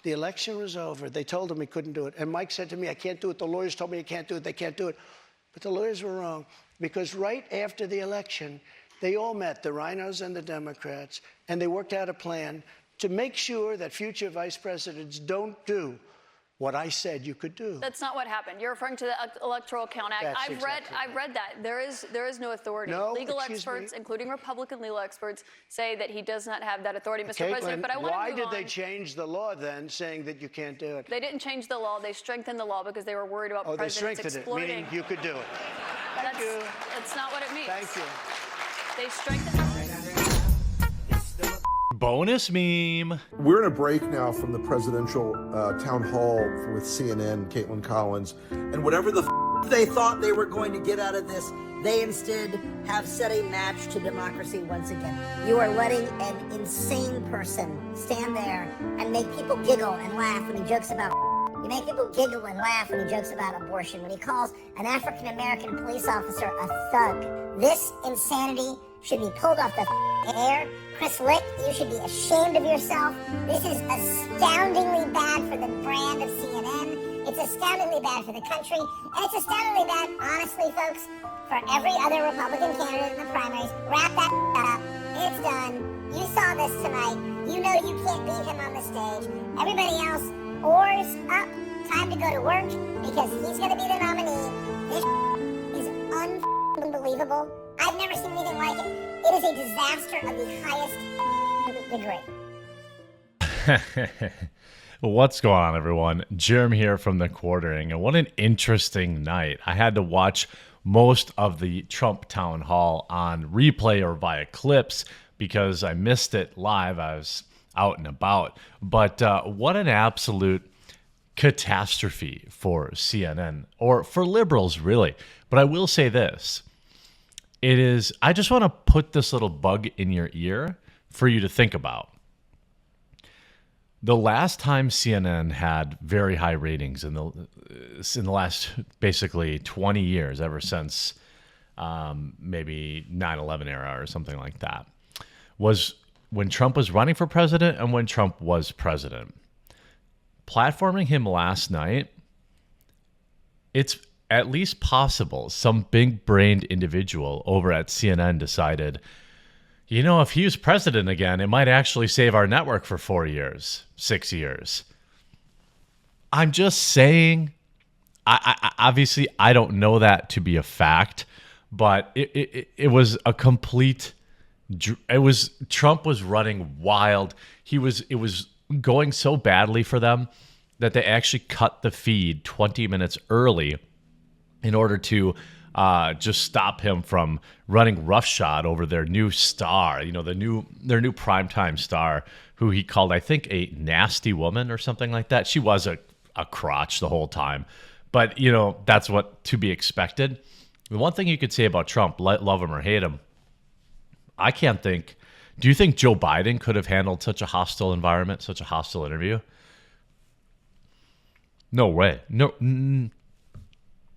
The election was over. They told him he couldn't do it. And Mike said to me, I can't do it. The lawyers told me I can't do it. They can't do it. But the lawyers were wrong, because right after the election, they all met, the rhinos and the Democrats, and they worked out a plan to make sure that future vice presidents don't do what I said you could do. That's not what happened. You're referring to the Electoral Count Act. I've read that. There is no authority. No, legal experts, including Republican legal experts, say that he does not have that authority, Mr. President. But I want to why move did on. they change the law then, saying that you can't do it? They didn't change the law. They strengthened the law because they were worried about presidents exploiting. Meaning you could do it. Thank you. That's not what it means. Thank you. They strengthened. Bonus meme. We're in a break now from the presidential town hall with CNN, Caitlin Collins, and whatever the they thought they were going to get out of this, they instead have set a match to democracy once again. You are letting an insane person stand there and make people giggle and laugh when he jokes about. You make people giggle and laugh when he jokes about abortion, when he calls an African-American police officer a thug. This insanity should be pulled off the air. Chris Lick, you should be ashamed of yourself. This is astoundingly bad for the brand of CNN. It's astoundingly bad for the country. And it's astoundingly bad, honestly, folks, for every other Republican candidate in the primaries. Wrap that up. It's done. You saw this tonight. You know you can't beat him on the stage. Everybody else, oars up. Time to go to work, because he's going to be the nominee. This is unbelievable. I've never seen anything like it. It is a disaster of the highest degree. What's going on, everyone? Jerem here from The Quartering, and what an interesting night. I had to watch most of the Trump town hall on replay or via clips because I missed it live. I was out and about. But what an absolute catastrophe for CNN, or for liberals, really. But I will say this. I just want to put this little bug in your ear for you to think about. The last time CNN had very high ratings in the last basically 20 years, ever since maybe 9/11 era or something like that, was when Trump was running for president and when Trump was president. Platforming him last night, it's at least possible some big-brained individual over at CNN decided, you know, if he was president again, it might actually save our network for 4 years, 6 years. I'm just saying, I obviously, I don't know that to be a fact, but it was a complete, Trump was running wild. It was going so badly for them that they actually cut the feed 20 minutes early in order to just stop him from running roughshod over their new star, you know, their new primetime star, who he called, I think, a nasty woman or something like that. She was a crotch the whole time. But, you know, that's what to be expected. The one thing you could say about Trump, love him or hate him, I can't think. Do you think Joe Biden could have handled such a hostile environment, such a hostile interview? No way.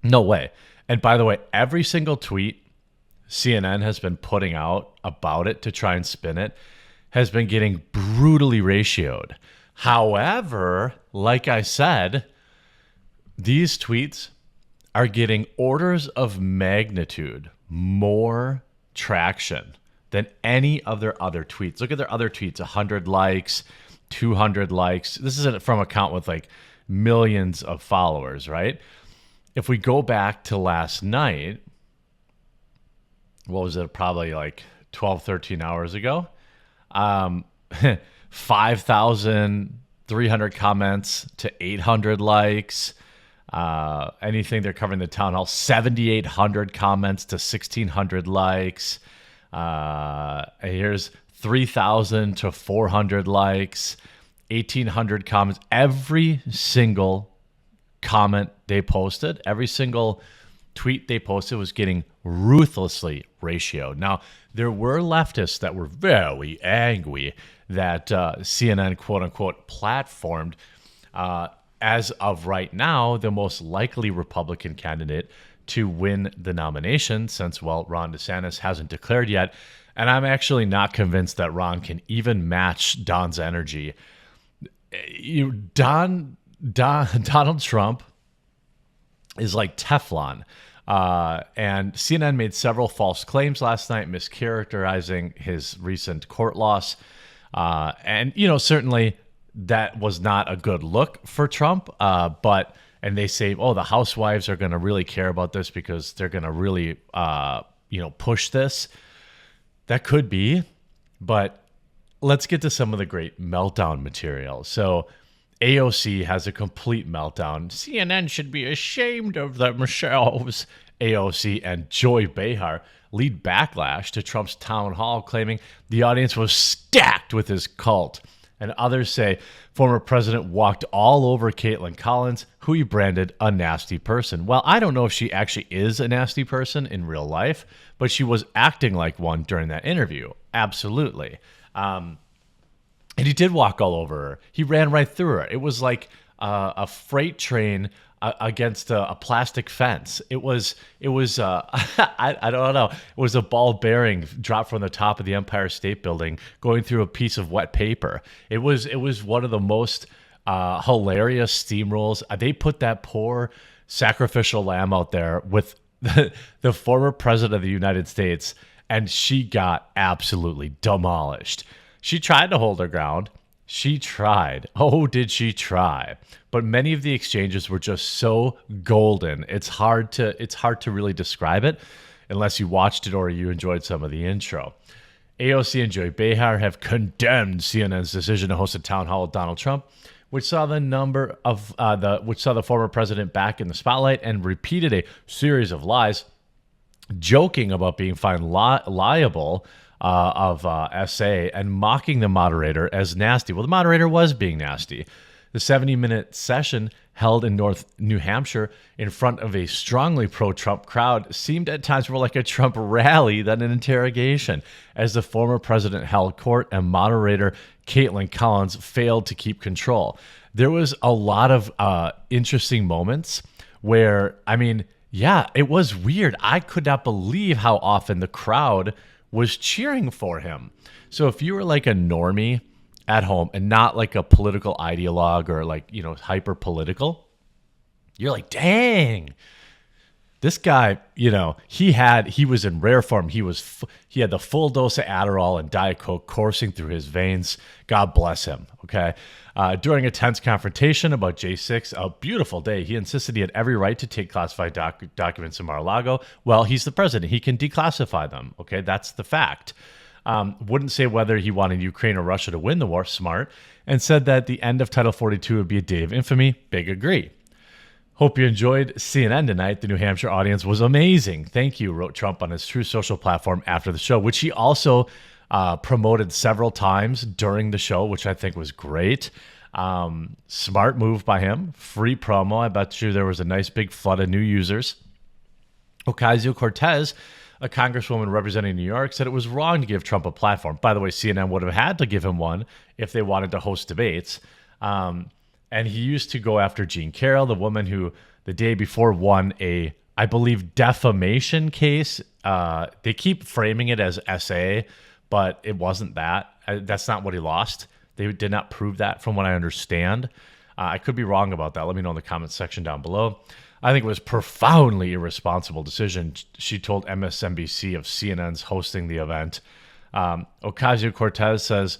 No way. And by the way, every single tweet CNN has been putting out about it to try and spin it has been getting brutally ratioed. However, like I said, these tweets are getting orders of magnitude more traction than any of their other tweets. Look at their other tweets, 100 likes, 200 likes. This isn't from an account with like millions of followers, right? If we go back to last night, what was it? Probably like 12, 13 hours ago. 5,300 comments to 800 likes. Anything they're covering the town hall, 7,800 comments to 1,600 likes. Here's 3,000 to 400 likes, 1,800 comments. Every single comment they posted, every single tweet they posted was getting ruthlessly ratioed. Now, there were leftists that were very angry that CNN, quote unquote, platformed as of right now, the most likely Republican candidate to win the nomination since, well, Ron DeSantis hasn't declared yet. And I'm actually not convinced that Ron can even match Don's energy. Donald Trump is like Teflon. And CNN made several false claims last night, mischaracterizing his recent court loss. And, certainly that was not a good look for Trump. And they say, oh, the housewives are going to really care about this because they're going to really, push this. That could be. But let's get to some of the great meltdown material. So AOC has a complete meltdown. CNN should be ashamed of themselves. AOC and Joy Behar lead backlash to Trump's town hall, claiming the audience was stacked with his cult. And others say former president walked all over Caitlin Collins, who he branded a nasty person. Well, I don't know if she actually is a nasty person in real life, but she was acting like one during that interview. Absolutely. And he did walk all over her. He ran right through her. It was like a freight train against a plastic fence. It was I don't know. It was a ball bearing dropped from the top of the Empire State Building going through a piece of wet paper. It was one of the most hilarious steamrolls. They put that poor sacrificial lamb out there with the former president of the United States, and she got absolutely demolished. She tried to hold her ground. She tried. Oh, did she try? But many of the exchanges were just so golden. It's hard to really describe it unless you watched it or you enjoyed some of the intro. AOC and Joy Behar have condemned CNN's decision to host a town hall with Donald Trump, which saw the former president back in the spotlight and repeated a series of lies, joking about being found liable of SA and mocking the moderator as nasty. Well, the moderator was being nasty. The 70-minute session held in North New Hampshire in front of a strongly pro-Trump crowd seemed at times more like a Trump rally than an interrogation, as the former president held court and moderator Caitlin Collins failed to keep control. There was a lot of interesting moments where, it was weird. I could not believe how often the crowd was cheering for him. So if you were like a normie at home and not like a political ideologue or hyper political, you're like, dang, this guy, he was in rare form. He had the full dose of Adderall and Diet Coke coursing through his veins. God bless him. Okay. During a tense confrontation about J6, a beautiful day, he insisted he had every right to take classified documents in Mar-a-Lago. Well, he's the president. He can declassify them. Okay, that's the fact. Wouldn't say whether he wanted Ukraine or Russia to win the war. Smart. And said that the end of Title 42 would be a day of infamy. Big agree. Hope you enjoyed CNN tonight. The New Hampshire audience was amazing. Thank you, wrote Trump on his True Social platform after the show, which he also promoted several times during the show, which I think was great. Smart move by him. Free promo. I bet you there was a nice big flood of new users. Ocasio-Cortez, a congresswoman representing New York, said it was wrong to give Trump a platform. By the way, CNN would have had to give him one if they wanted to host debates. And he used to go after Jean Carroll, the woman who the day before won a, I believe, defamation case. They keep framing it as SA, but it wasn't that. That's not what he lost. They did not prove that from what I understand. I could be wrong about that. Let me know in the comments section down below. I think it was profoundly irresponsible decision, she told MSNBC of CNN's hosting the event. Ocasio-Cortez says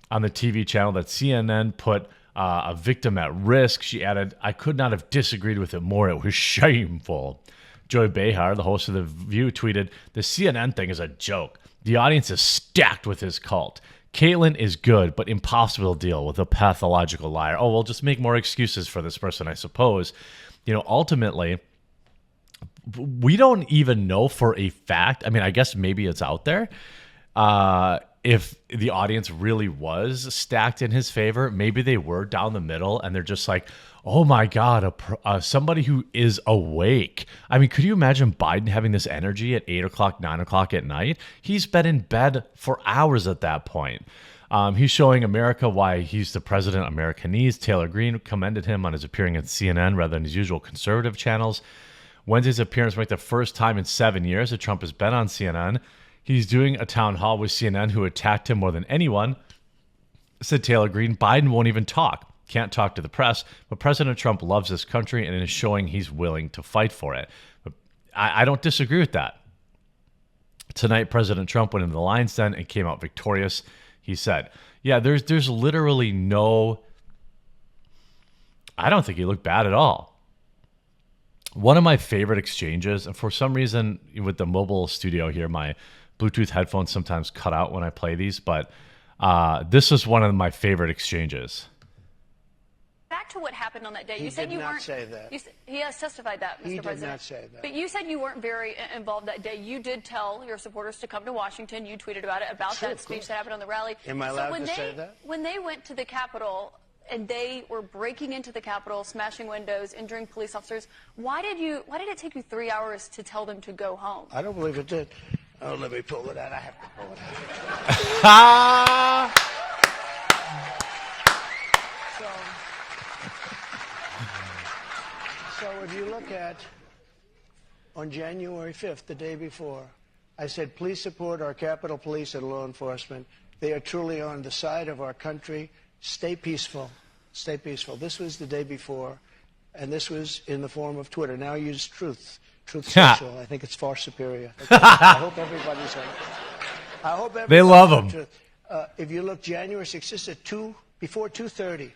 on the TV channel that CNN put a victim at risk. She added, I could not have disagreed with it more. It was shameful. Joy Behar, the host of The View, tweeted, the CNN thing is a joke. The audience is stacked with his cult. Caitlin is good, but impossible to deal with, a pathological liar. Oh, we'll just make more excuses for this person, I suppose. Ultimately, we don't even know for a fact. I guess maybe it's out there. If the audience really was stacked in his favor, maybe they were down the middle and they're just like, oh my God, somebody who is awake. Could you imagine Biden having this energy at 8 o'clock, 9 o'clock at night? He's been in bed for hours at that point. He's showing America why he's the president America needs. Taylor Greene commended him on his appearing at CNN rather than his usual conservative channels. Wednesday's appearance marked the first time in 7 years that Trump has been on CNN. He's doing a town hall with CNN, who attacked him more than anyone. Said Taylor Greene, Biden won't even talk. can't talk to the press, but President Trump loves this country and is showing he's willing to fight for it. But I don't disagree with that. Tonight, President Trump went into the lion's den and came out victorious. He said, yeah, there's literally no, I don't think he looked bad at all. One of my favorite exchanges, and for some reason with the mobile studio here, my Bluetooth headphones sometimes cut out when I play these, but this is one of my favorite exchanges. Back to what happened on that day. He You said did you not weren't. say that. He has testified that, Mr. He President. did not say that. But you said you weren't very involved that day. You did tell your supporters to come to Washington. You tweeted about it, about Sure, that of speech course. that happened on the rally. Am I allowed to say that? When they went to the Capitol and they were breaking into the Capitol, smashing windows, injuring police officers, why did it take you 3 hours to tell them to go home? I don't believe it did. Oh, let me pull it out. I have to pull it out. So if you look at, on January 5th, the day before, I said, please support our Capitol Police and law enforcement. They are truly on the side of our country. Stay peaceful. Stay peaceful. This was the day before, and this was in the form of Twitter. Now I use Truth Social. I think it's far superior. I hope everybody's on it. I hope everybody's They love on them. Truth. If you look January 6th, this is before 2:30.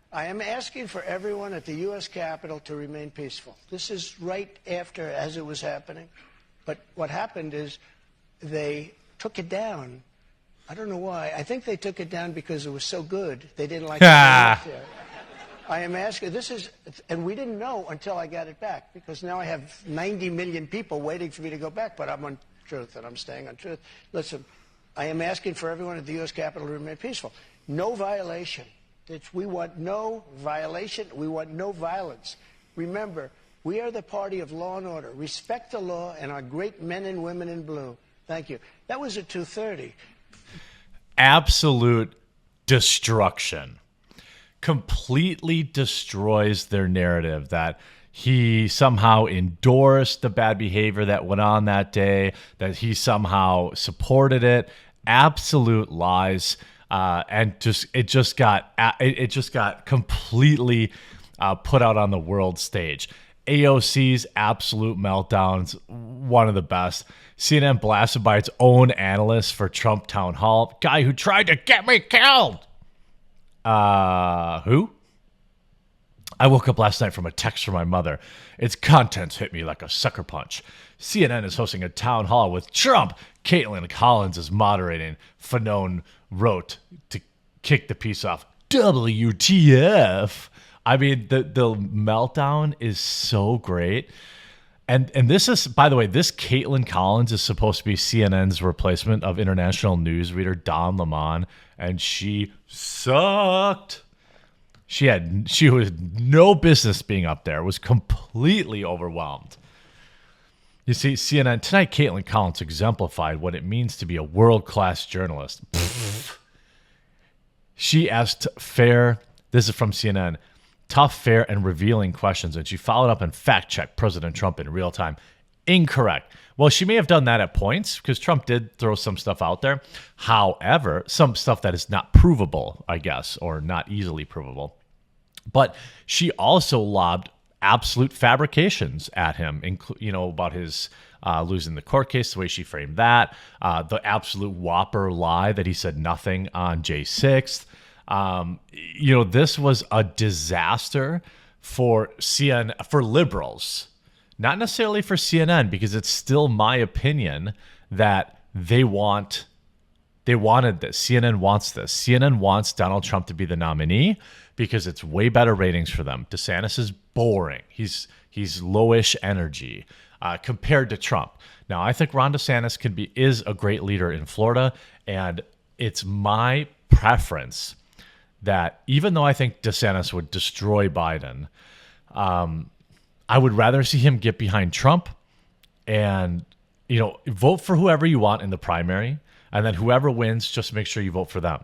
I am asking for everyone at the U.S. Capitol to remain peaceful. This is right after, as it was happening. But what happened is they took it down. I don't know why. I think they took it down because it was so good. They didn't like it up there. I am asking, and we didn't know until I got it back, because now I have 90 million people waiting for me to go back, but I'm on Truth, and I'm staying on Truth. Listen, I am asking for everyone at the U.S. Capitol to remain peaceful. No violation. We want no violation. We want no violence. Remember, we are the party of law and order. Respect the law and our great men and women in blue. Thank you. That was at 2:30. Absolute destruction. Completely destroys their narrative that he somehow endorsed the bad behavior that went on that day, that he somehow supported it. Absolute lies. And it just got completely put out on the world stage. AOC's absolute meltdowns, one of the best. CNN blasted by its own analyst for Trump town hall, guy who tried to get me killed. Who? I woke up last night from a text from my mother. Its contents hit me like a sucker punch. CNN is hosting a town hall with Trump. Caitlin Collins is moderating. Fanon wrote to kick the piece off. WTF. I mean, the meltdown is so great. And this is, by the way, this Caitlin Collins is supposed to be CNN's replacement of international newsreader Don Lemon, and she sucked. She was no business being up there. Was completely overwhelmed. You see, CNN tonight, Caitlin Collins exemplified what it means to be a world-class journalist. She asked fair, this is from CNN, tough, fair, and revealing questions, and she followed up and fact-checked President Trump in real time. Incorrect. Well, she may have done that at points, because Trump did throw some stuff out there. However, some stuff that is not provable, I guess, or not easily provable. But she also lobbed absolute fabrications at him, about his losing the court case, the way she framed that, the absolute whopper lie that he said nothing on J 6th. This was a disaster for for liberals, not necessarily for CNN, because it's still my opinion that they wanted this. CNN wants this. CNN wants Donald Trump to be the nominee because it's way better ratings for them. DeSantis is boring. He's lowish energy compared to Trump. Now, I think Ron DeSantis is a great leader in Florida, and it's my preference that even though I think DeSantis would destroy Biden, I would rather see him get behind Trump and, vote for whoever you want in the primary, and then whoever wins, just make sure you vote for them.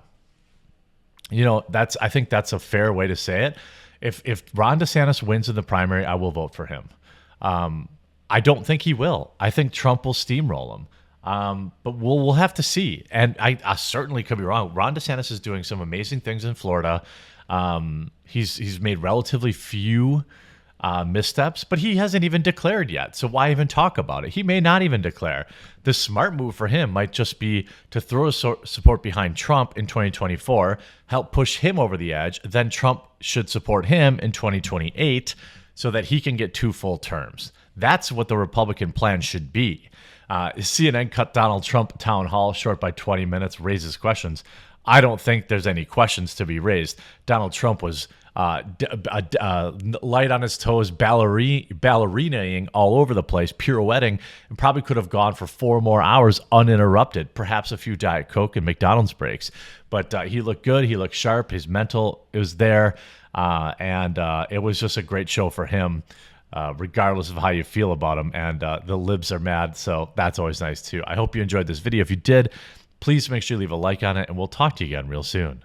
I think that's a fair way to say it. If Ron DeSantis wins in the primary, I will vote for him. I don't think he will. I think Trump will steamroll him. But we'll have to see. And I certainly could be wrong. Ron DeSantis is doing some amazing things in Florida. He's made relatively few missteps, but he hasn't even declared yet. So why even talk about it? He may not even declare. The smart move for him might just be to throw his support behind Trump in 2024, help push him over the edge. Then Trump should support him in 2028 so that he can get 2 full terms. That's what the Republican plan should be. CNN cut Donald Trump town hall short by 20 minutes, raises questions. I don't think there's any questions to be raised. Donald Trump was light on his toes, ballerinaing all over the place, pirouetting, and probably could have gone for 4 more hours uninterrupted, perhaps a few Diet Coke and McDonald's breaks. But he looked good. He looked sharp. His mental was there. And it was just a great show for him, regardless of how you feel about him. And the libs are mad, so that's always nice too. I hope you enjoyed this video. If you did, please make sure you leave a like on it, and we'll talk to you again real soon.